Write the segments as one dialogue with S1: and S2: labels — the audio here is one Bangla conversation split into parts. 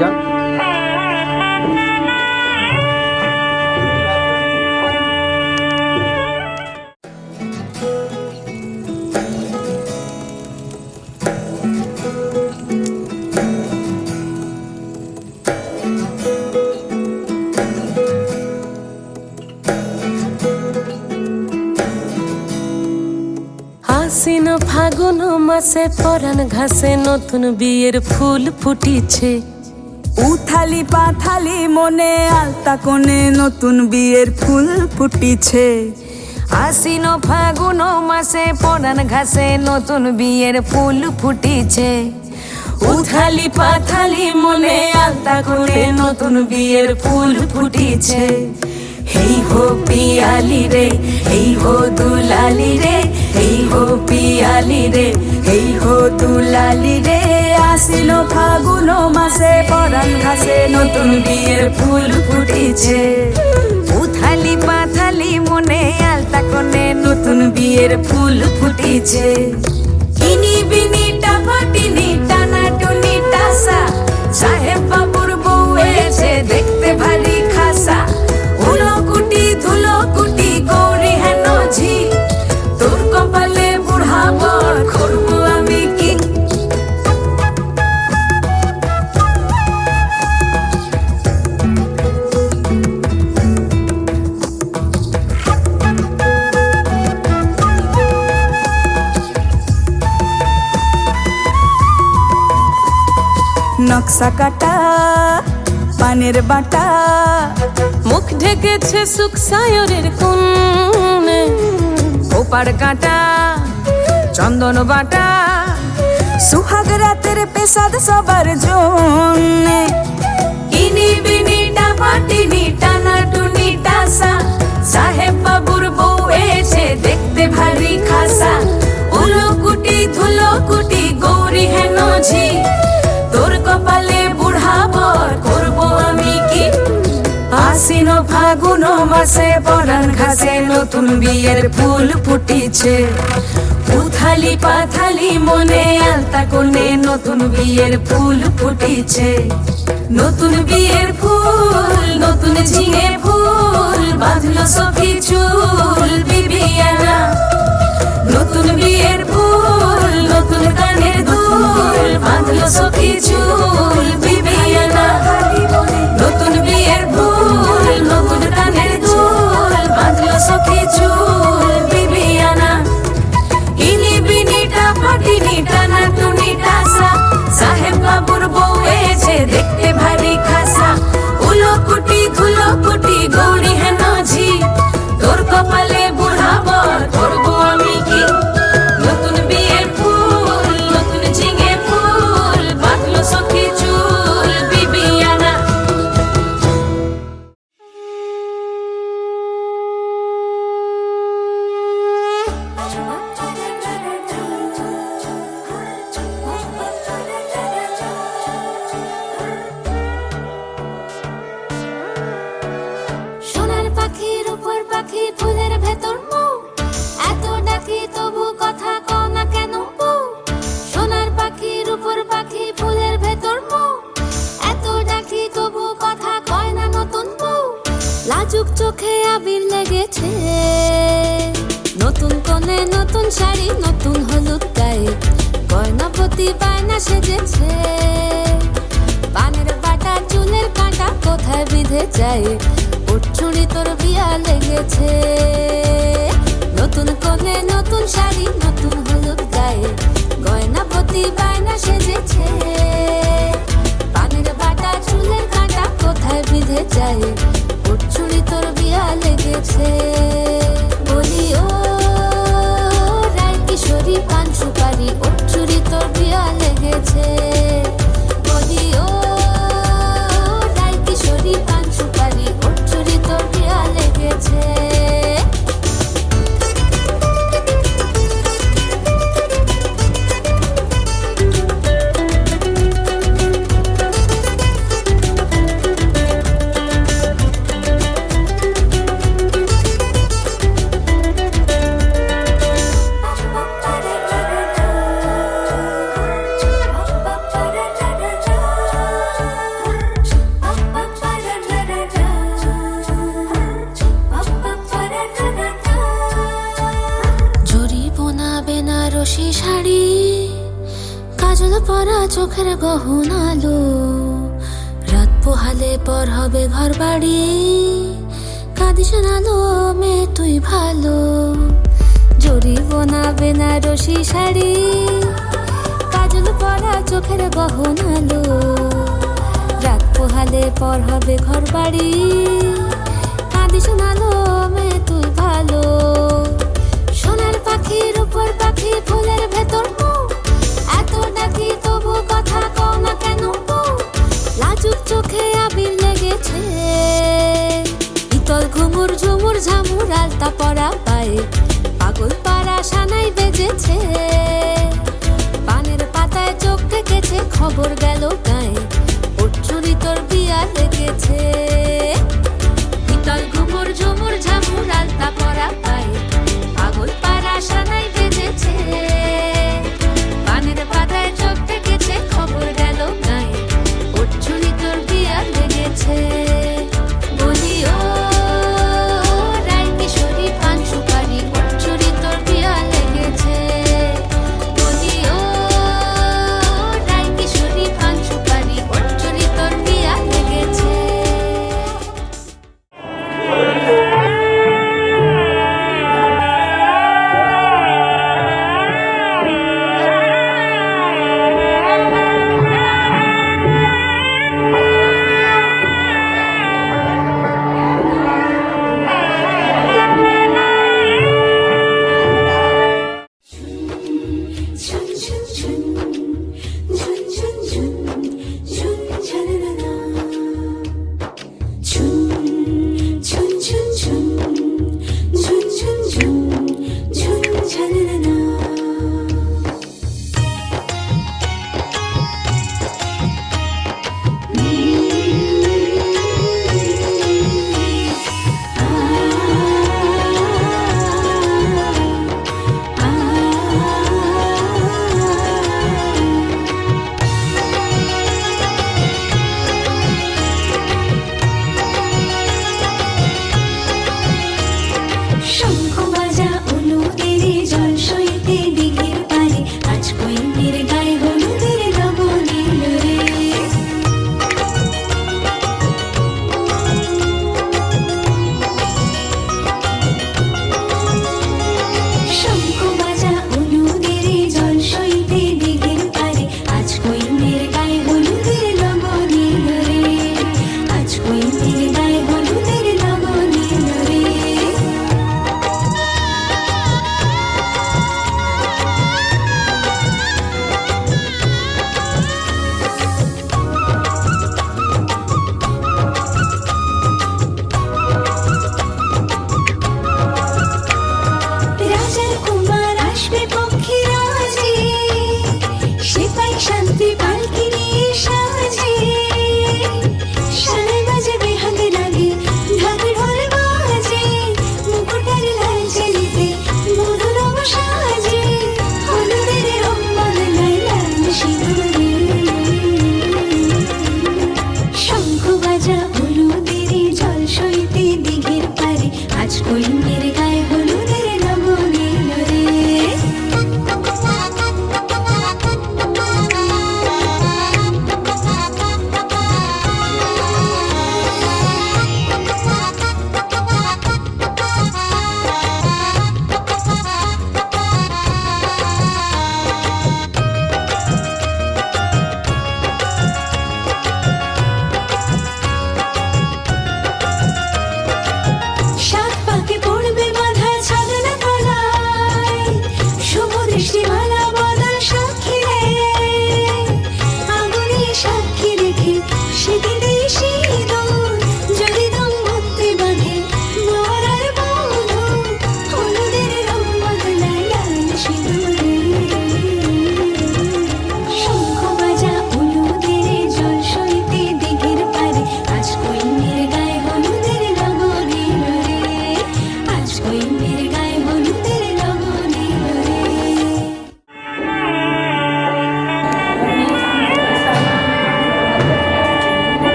S1: যান
S2: আশ্বিন ফাগুন মাসে পরাণ ঘাসে নতুন বিয়ের ফুল ফুটিছে।
S3: উথালি পাথালি মনে আলতা কোণে নতুন বিয়ের ফুল ফুটিছে।
S2: আশ্বিন ফাগুন মাসে পরাণ ঘাসে নতুন বিয়ের ফুল ফুটিছে। উথালি পাথালি মনে আলতা কোণে নতুন বিয়ের ফুল ফুটিছে। হেই হো পিয়ালি রে, হেই হো দুলালি রে, হেই হো পিয়ালি রে, হেই হো দুলালি রে।
S3: আশ্বিন ফাগুন মাসে পরাণ ঘাসে নতুন বিয়ের ফুল ফুটিছে।
S2: উথালি পাথালি মনে আলতা কোণে নতুন বিয়ের ফুল ফুটিছে। ইনি বিনি টাপাটিনি টানা টুনি টাসা, সাহেব বাবুর বউ এসে দেখতে ভারী খাসা। উলো কুটি ধুলো কুটি গৌরী হেন ঝি, তোর কপালে বুড়া বর করবো আমি কি।
S3: নকশা কাটা পানের বাটা,
S2: মুখ ঢেকেছে সুখ সায়রের কোণে। ওপার কাটা চন্দন বাটা,
S3: সুহাগ রাতের পেশাদ সবার জন্যে।
S2: ইনি বিনি টাপাটিনি টানা টুনি টাসা, সাহেব বাবুর বউ এসে দেখতে ভারী খাসা। উলো কুটি ধুলো কুটি গৌরী হেন ঝি, তোর কপালে বুড়া বর করবো আমি কি। আশ্বিন ফাগুন মাসে পরাণ ঘাসে নতুন বিয়ের ফুল ফুটিছে। উথালি পাথালি মনে আলতা কোণে নতুন বিয়ের ফুল ফুটিছে। নতুন বিয়ের ফুল নতুন ঝিঙে ফুল, বাঁধলো সখী চুল বিবিয়ানা। নতুন বিয়ের ফুল নতুন কানের দুল, বাঁধলো সখী চুল বিবিয়ানা। নতুন বিয়ের ফুল নতুন কানের দুল, বাঁধলো সখী চুল বিবিয়ানা। ইনি বিনি টাপাটিনি টানা টুনি টাসা, সাহেব বাবুর বউ এসে দেখতে ভারী খাসা। উলো কুটি ধুলো কুটি গৌরী হেন ঝি, তোর কপালে বুড়া বর করবো আমি কি। নতুন বিয়ের ফুল নতুন ঝিঙে ফুল, বাঁধলো সখী চুল বিবিয়ানা।
S4: সোনার পাখির উপর পাখি ফুলের ভেতর মৌ, এত ডাকি তবু কথা কও না কেন বউ। সোনার পাখির উপর পাখি ফুলের ভেতর মৌ, এত ডাকি তবু কথা কয় না নতুন বউ। লাজুক চোখে আবির লেগেছে, নতুন কোণে নতুন শাড়ি নতুন হলুদ গায়ে, গয়না প্রতি বায়না সেজেছে। পানের বাটা চুলের কাঁটা কোথায় বিঁধে যায়, ওর চুড়ি তোর বিয়া লেগেছে। নতুন কোণে নতুন শাড়ি নতুন হলুদ গায়ে, গয়না প্রতি বায়না সেজেছে। পানের বাটা চুলের কাঁটা কোথায় বিঁধে যায়, ওর চুড়ি তোর বিয়া লেগেছে। বলি ও রায় কিশোরী পান সুপারি, ওর চুড়ি তোর বিয়া লেগেছে। বলি ও রায় কিশোরী পান সুপারি, ওর চুড়ি তোর বিয়া লেগেছে। চোখের গহনালো, রাত পোহালে পর হবে ঘর বাড়ি। কাঁদিস না লো মেয়ে তুই ভালো, জরিব না বেনারসি শাড়ি। কাজল পরা চোখের গহনালো, রাত পোহালে পর হবে ঘর বাড়ি। কাঁদিস না লো মেয়ে তুই ভালো। সোনার পাখির উপর পাখি ফুলের ভেতর মুখ, এত ডাকি তবু কথা কও না কেন বউ? লাজুক চোখে আবির লেগেছে, ইতল ঘুমুর ঝুমুর ঝামুর আলতা পরা পায়ে, পাগল পাড়া সানাই বেজেছে। পানের পাতায় চোখ থেকেছে, খবর গেল গায়ে, ওর চুরি তোর বিয়া লেগেছে। ইতল ঘুমুর ঝুমুর ঝামুর আলতা পরা পায়ে, পাগল পাড়া সানাই বেজেছে। পানের পাতায় চোখ থেকেছে, খবর গেল গায়ে, ওর চুরি তোর বিয়া লেগেছে। বলি ও রায় কিশোরী পান সুপারি, ওর চুরি তোর বিয়া লেগেছে। বলি ও রায় কিশোরী পান সুপারি, ওর চুরি তোর বিয়া লেগেছে।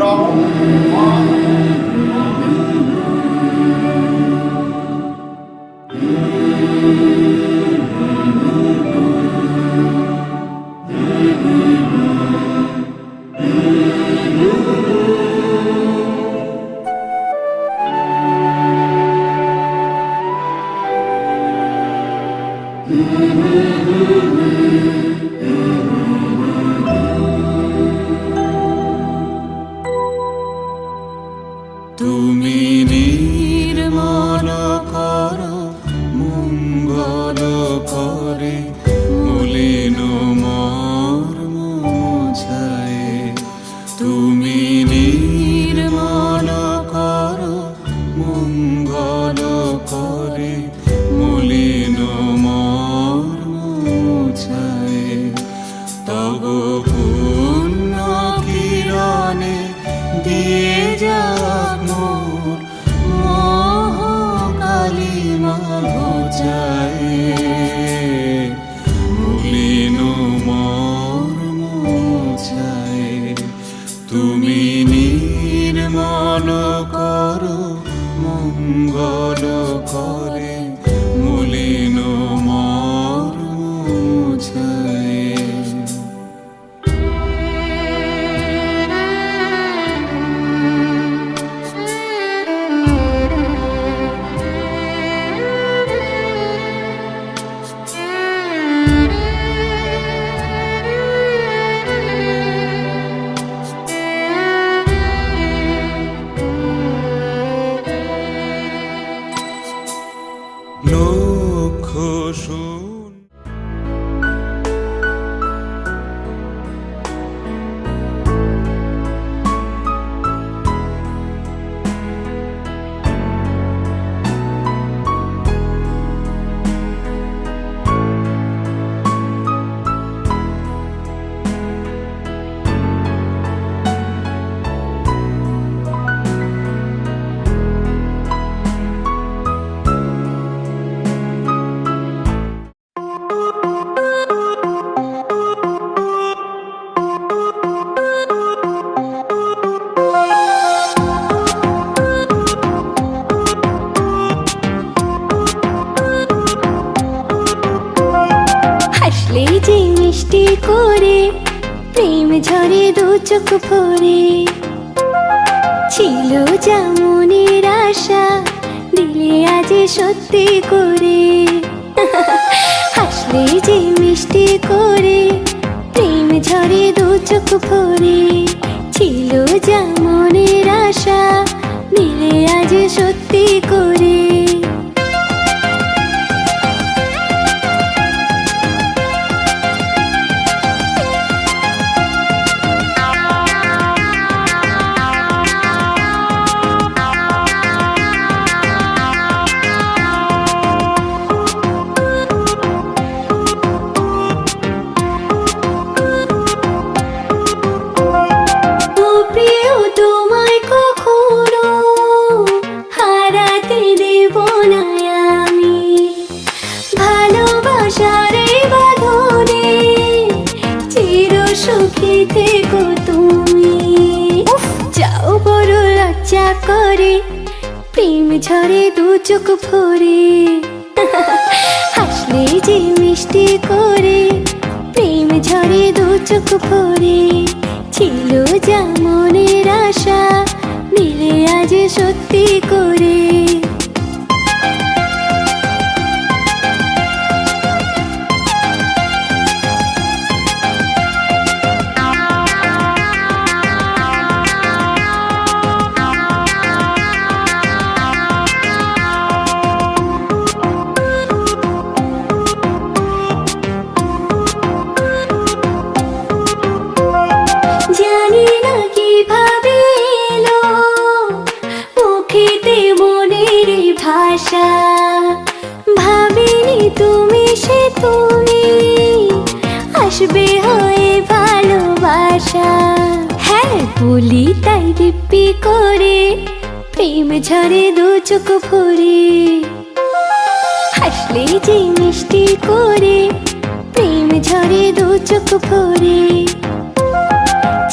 S1: নমঃ।
S5: তুমি নির্মল কর মঙ্গল করে মলিন মর্ম ছায়ে। তুমি নির্মল কর মঙ্গল করে মলিন মর্ম ছায়ে। তব পুণ্য কিরণে দিয়ে যাক মোর মোহ কালিমা ঘোচায়ে। মলিন মর্ম ছায়ে। তুমি নির্মল কর মঙ্গল করে মলিন মর্ম ছায়ে। লক্ষ্য শুন
S6: হাসলেই যে মিষ্টি করে প্রেম ঝরে দু চোখ ভরে। ছিল যা মনের আশা দিলে আজ সত্যি করে। হাসলেই যে মিষ্টি করে প্রেম ঝরে দু চোখ ভরে। ছিল যা মনের আশা দিলে আজ সত্যি করে। ও প্রিয় তোমায় কখনো হারাতে দেব না আমি। ভালোবাসার এই বাঁধনে চির সুখী থেকো তুমি। উফ, যাও বড় লজ্জা করে প্রেম ঝরে দু চোখ ভরে। হাসলে যে মিষ্টি করে প্রেম ঝরে দু চোখ ভরে। ছিল যা মনের আশা দিলে আজ সত্যি করে। জানি না কিভাবে এলো মুখেতে মনের ভাষা। ভাবিনি তুমি সে তুমি আসবে হয়ে ভালোবাসা। হ্যাঁ বলি তাই দিব্যি করে প্রেম ঝরে দু চোখ ভরে। হাসলে যে মিষ্টি করে প্রেম ঝরে দু চোখ ভরে।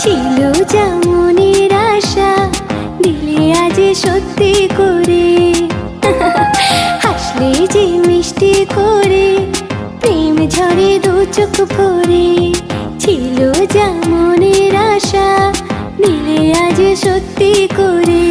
S6: ছিল যা মনের আশা চোখ ভরে ছিল যা মনের আশা মিলে আজ সত্যি করে।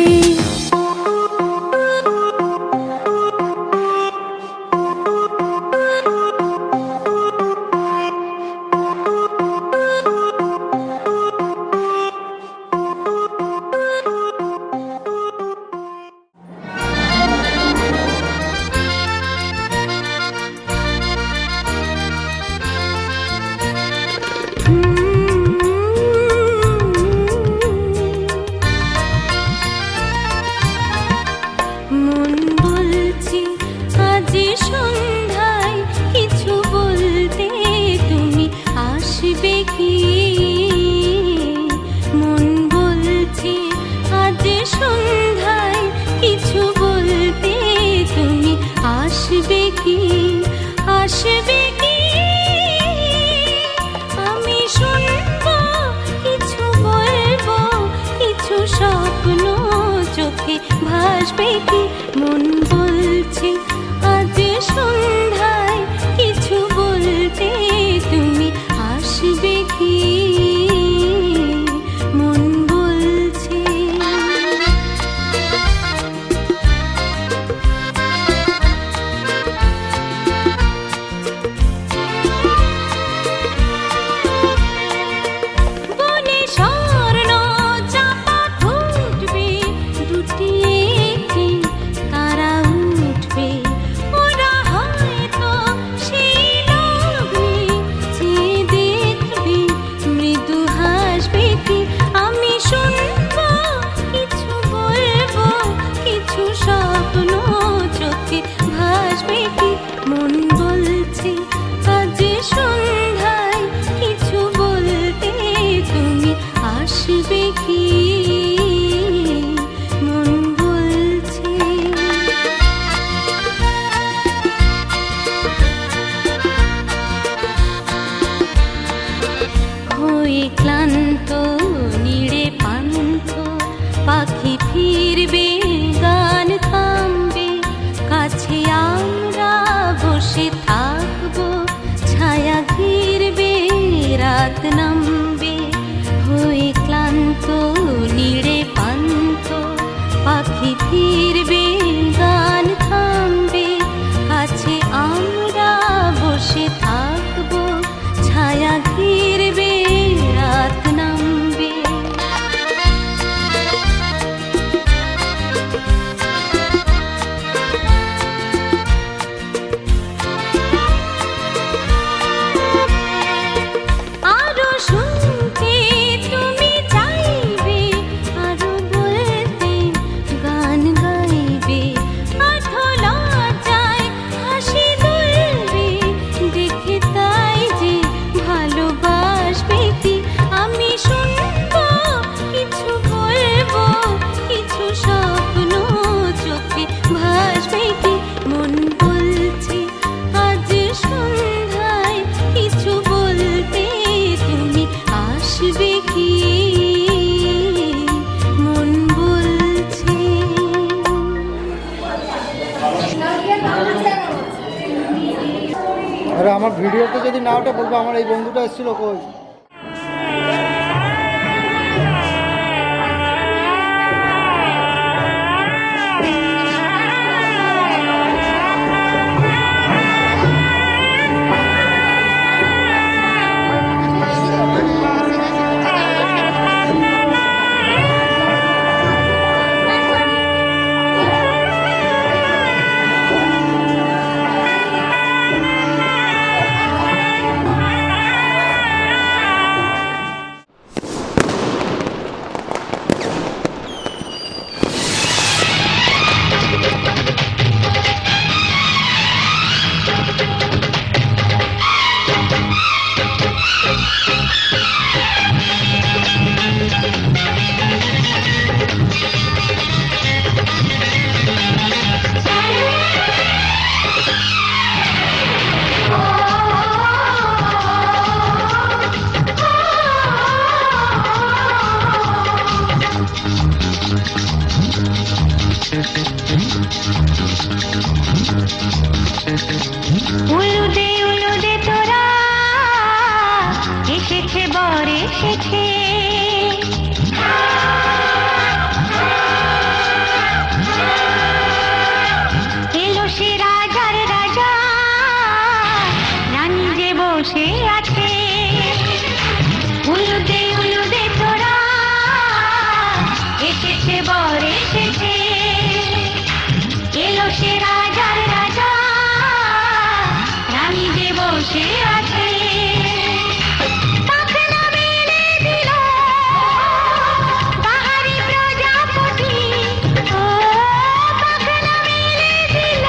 S6: মন বলছি আজ সন্ধ্যায় কিছু বলতে তুমি আসবে কি? মন বলছি আজ সন্ধ্যায় কিছু বলতে তুমি আসবে কি? আসবে কি? আমি শুনবো কিছু বলবো কিছু স্বপ্ন চোখে ভাসবে কি? মন বলছে আজ সন্ধ্যায় কিছু বলতে তুমি আসবে কি? মন বলছে। বনে স্বর্ণ চাপা ফুটবে দুটি একটি তারা উঠবে ওরা হয়তো সেই লগ্নে চেয়ে দেখবে মৃদু হাসবে কি? আমি শুনবো কিছু বলবো কিছু স্বপ্ন চোখে ভাসবে কি? মন বলছে আজ সন্ধ্যায় কিছু বলতে তুমি আসবে কি? মন বলছে। হয়ে ক্লান্ত নিড়ে পান্ত পাখি ফিরবে গান থামবে কাছে আমরা বসে থাকবো ছায়া ঘিরবে রাত নামবে। হয়ে ক্লান্ত নিড়ে পান্ত পাখি ফিরবে গান থামবে কাছে আমরা বসে থাকবো ছায়া ঘিরবে রাত নামবে। আরো শুনতে তুমি চাইবে আরো বলতে গান গাইবে আঠো লজ্জায় হাসি দুলবে দেখে তাই যে ভালোবাসবে কি? আমি শুনবো কিছু বলবো কিছু স্বপ্ন চোখে ভাসবে কি? মন বলছে আজ সন্ধ্যায় কিছু বলতে তুমি আসবে কি? মন বলছে।
S1: আরে আমার ভিডিওতে যদি না ওঠে বলবো আমার এই বন্ধুটা এসেছিল কই।
S6: সে রাজার রাজা, রানী যে বসে আছে। পাখনা মেলে দিল বাহারি প্রজাপতি, ও পাখনা মেলে দিল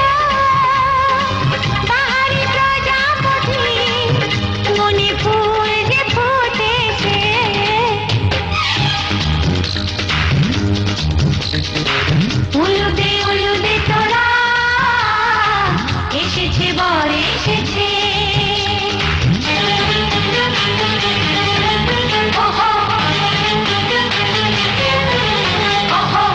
S6: বাহারি প্রজাপতি, মনে ফুল যে ফুটেছে। উলুদে উলুদে তোরা এসেছে বর এসেছে। ওহো, ওহো।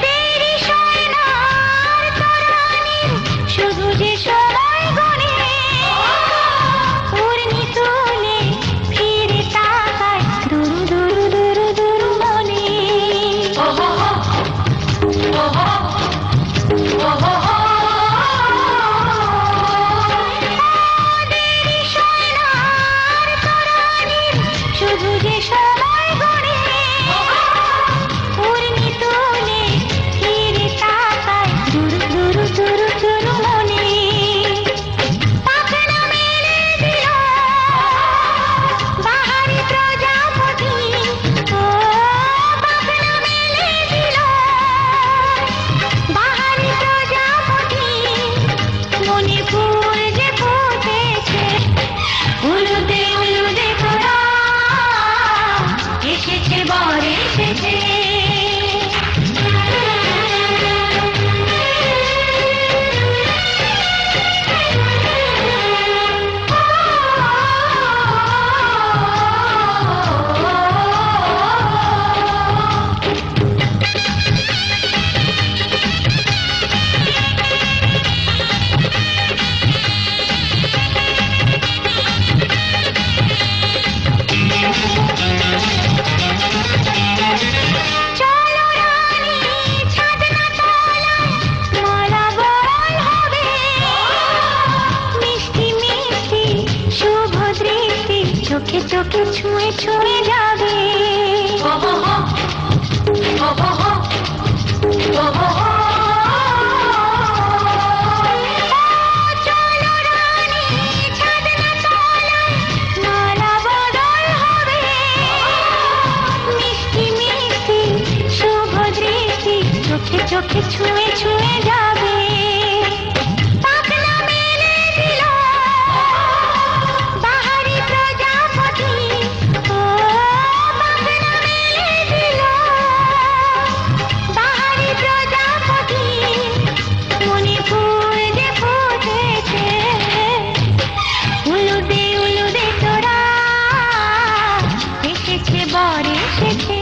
S6: দেরি সয় না আর তরানির, শুধু যে সময় গণে। উর্মি তুলে ফিরে তাকায় দুরু দুরু দুরু দুরু মনে। ওহো, ওহো, ওহো। দেরি সয় না আর তরানির, শুধু যে সময় গণে। উর্মি তুলে ফিরে তাকায় দুরু দুরু দুরু দুরু মনে। পাখনা মেলে দিল বাহারি প্রজাপতি, ও পাখনা মেলে দিল বাহারি প্রজাপতি, মনে ফুল যে ফুটেছে। উলুদে উলুদে তোরা এসেছে বর এসেছে। চলো রানী ছাদনা তলায়, মালা বরণ হবে। মিষ্টি মিষ্টি শুভ দৃষ্টি চোখে চোখে ছুঁয়ে ছুঁয়ে যাবে। চলো রানী ছাদনা তলায়, মালা বদল হবে। মিষ্টি মিষ্টি শুভ দৃষ্টি চোখে চোখে ছুঁয়ে ছুঁয়ে যাবে। পাখনা মেলে দিল বাহারি প্রজাপতি, ও পাখনা মেলে দিল বাহারি প্রজাপতি, মনে ফুল যে ফুটেছে। উলুদে উলুদে তোরা এসেছে বর এসেছে।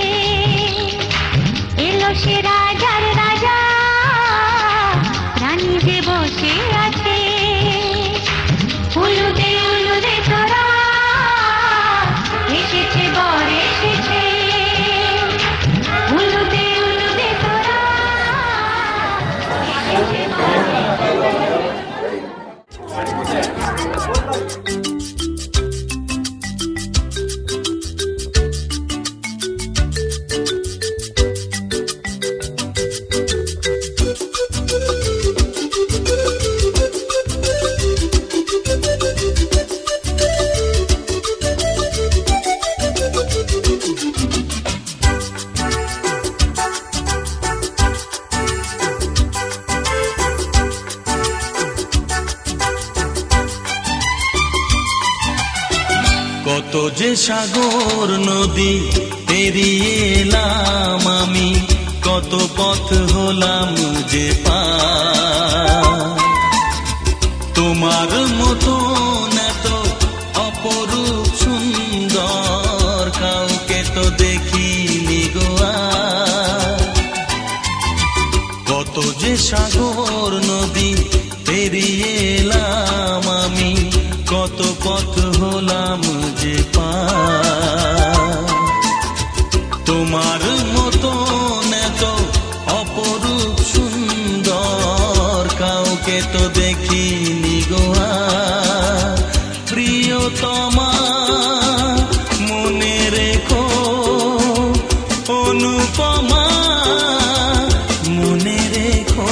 S6: এলো সে রাজার রাজা, রানী যে বসে আছে। উলুদে উলুদে তোরা এসেছে বর এসেছে। উলুদে উলুদে তোরা এসেছে বর
S7: কত যে সাগর নদী পেরিয়ে এলাম আমি, কত পথ হলাম যে পার। তোমার মতন এত অপরূপ সুন্দর কাউকে তো দেখিনি গো আর। সাগর নদী পেরিয়ে এলাম আমি, কত পথ হলাম যে পার। তোমার মতো এত অপরূপ সুন্দর কাউকে তো দেখিনি গো আর। প্রিয়তমা মনে রেখো, অনুপমা মনে রেখো।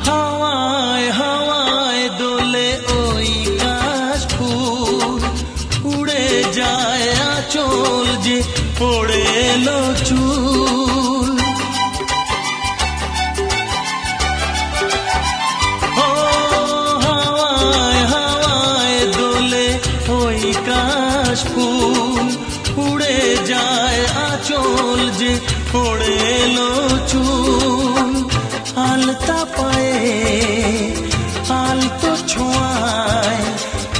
S7: হাওয়ায় হাওয়ায় দোলে ওই কাশফুল, উড়ে যায় আঁচল যে পড়ে এলো চুল। ও হাওয়ায় হাওয়ায় দোলে ওই কাশফুল, উড়ে যায় আঁচল যে পড়ে এলো চুল। আলতা পায়ে আলতো ছোঁয়ায়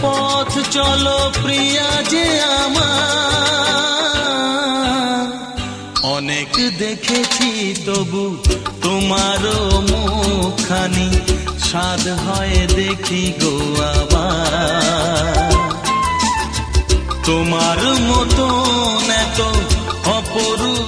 S7: পথ চলো প্রিয়া যে আমার। অনেক দেখেছি তবু তোমারও মুখখানি, স্বাদ হয় দেখি গো আবার। তোমার মতো এত অপরূপ